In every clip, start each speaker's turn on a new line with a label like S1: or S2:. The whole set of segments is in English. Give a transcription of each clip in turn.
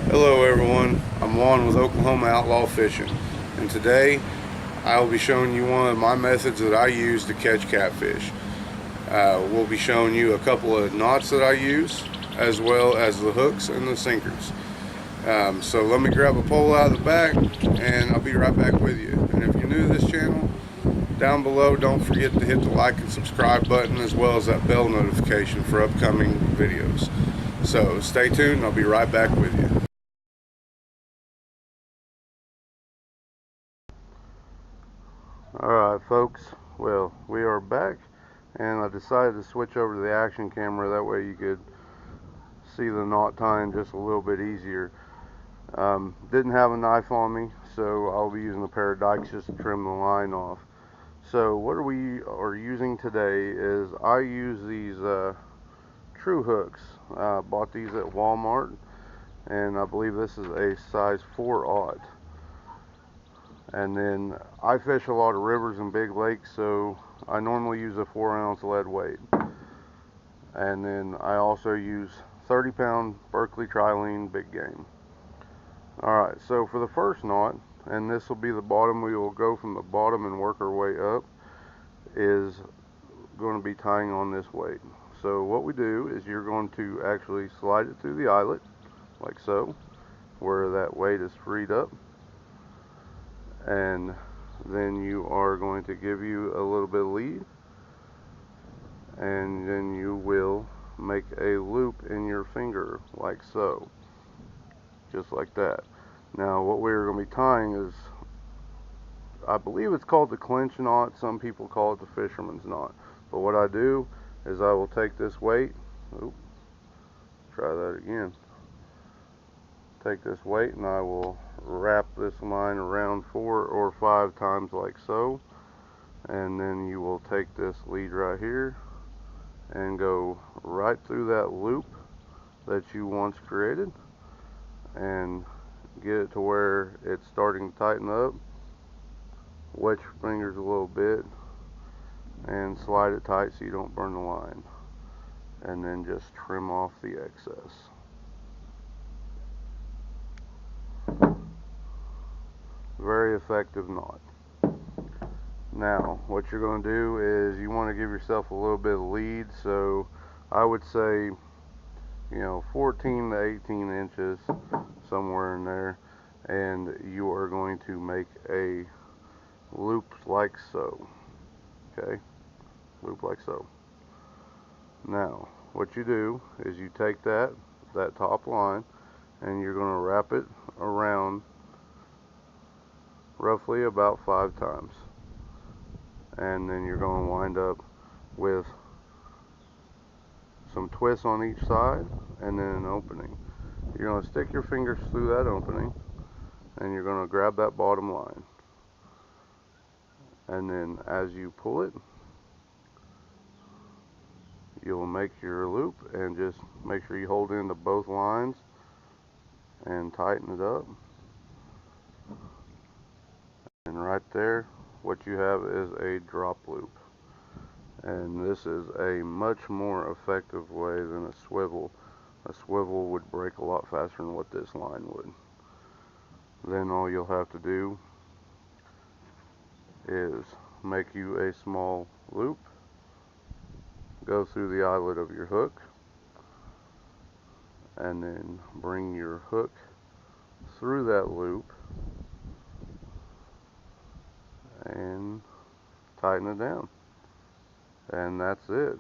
S1: Hello everyone, I'm Juan with Oklahoma Outlaw Fishing, and today I will be showing you one of my methods that I use to catch catfish. We'll be showing you a couple of knots that I use, as well as the hooks and the sinkers. So let me grab a pole out of the back and I'll be right back with you. And if you're new to this channel, down below don't forget to hit the like and subscribe button, as well as that bell notification for upcoming videos. So stay tuned, I'll be right back with you. Alright folks, well, we are back, and I decided to switch over to the action camera, that way you could see the knot tying just a little bit easier. Didn't have a knife on me, so I'll be using a pair of dikes just to trim the line off. So what we are using today is, I use these true hooks. Bought these at Walmart, and I believe this is a size 4/0. And then I fish a lot of rivers and big lakes, so I normally use a 4-ounce lead weight. And then I also use 30-pound Berkeley trilene big game. Alright, so for the first knot, and this will be the bottom, we will go from the bottom and work our way up, is going to be tying on this weight. So what we do is, you're going to actually slide it through the eyelet, like so, where that weight is freed up. And then you are going to give you a little bit of lead, and then you will make a loop in your finger like so, just like that. Now what we're going to be tying is, I believe it's called the clinch knot, some people call it the fisherman's knot, but what I do is I will take this weight, try that again, take this weight and I will wrap this line around 4 or 5 times like so, and then you will take this lead right here and go right through that loop that you once created and get it to where it's starting to tighten up. Wet your fingers a little bit and slide it tight so you don't burn the line, and then just trim off the excess. Very effective knot. Now what you're going to do is, you want to give yourself a little bit of lead, so I would say 14 to 18 inches, somewhere in there, and you are going to make a loop like so. Okay, loop like so. Now what you do is, you take that top line and you're going to wrap it around roughly about 5 times, and then you're going to wind up with some twists on each side and then an opening. You're going to stick your fingers through that opening and you're going to grab that bottom line, and then as you pull it, you'll make your loop, and just make sure you hold into both lines and tighten it up. And right there, what you have is a drop loop. And this is a much more effective way than a swivel. A swivel would break a lot faster than what this line would. Then all you'll have to do is make you a small loop, go through the eyelet of your hook, and then bring your hook through that loop and tighten it down, and that's it.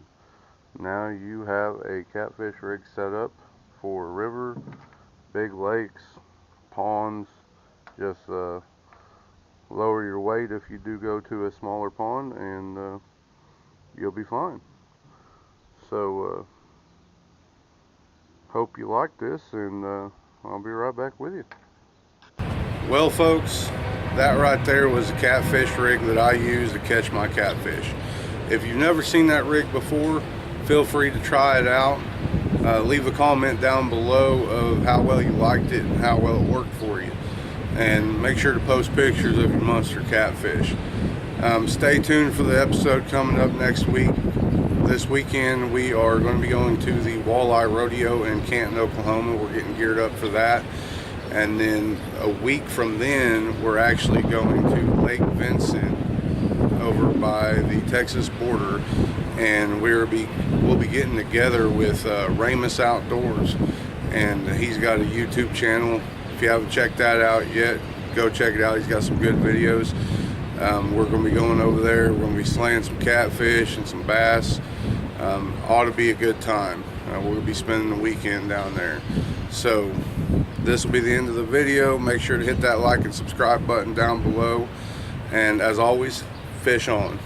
S1: Now you have a catfish rig set up for river, big lakes, ponds. Just lower your weight if you do go to a smaller pond, and you'll be fine. So hope you like this, and I'll be right back with you. Well folks, that right there was a catfish rig that I use to catch my catfish. If you've never seen that rig before, feel free to try it out. Leave a comment down below of how well you liked it and how well it worked for you. And make sure to post pictures of your monster catfish. Stay tuned for the episode coming up next week. This weekend we are going to be going to the Walleye Rodeo in Canton, Oklahoma. We're getting geared up for that. And then a week from then, we're actually going to Lake Vincent over by the Texas border, and we'll be getting together with Ramus Outdoors, and he's got a YouTube channel. If you haven't checked that out yet, go check it out. He's got some good videos. We're going to be going over there. We're going to be slaying some catfish and some bass. Ought to be a good time. We'll be spending the weekend down there. So this will be the end of the video. Make sure to hit that like and subscribe button down below, and as always, fish on.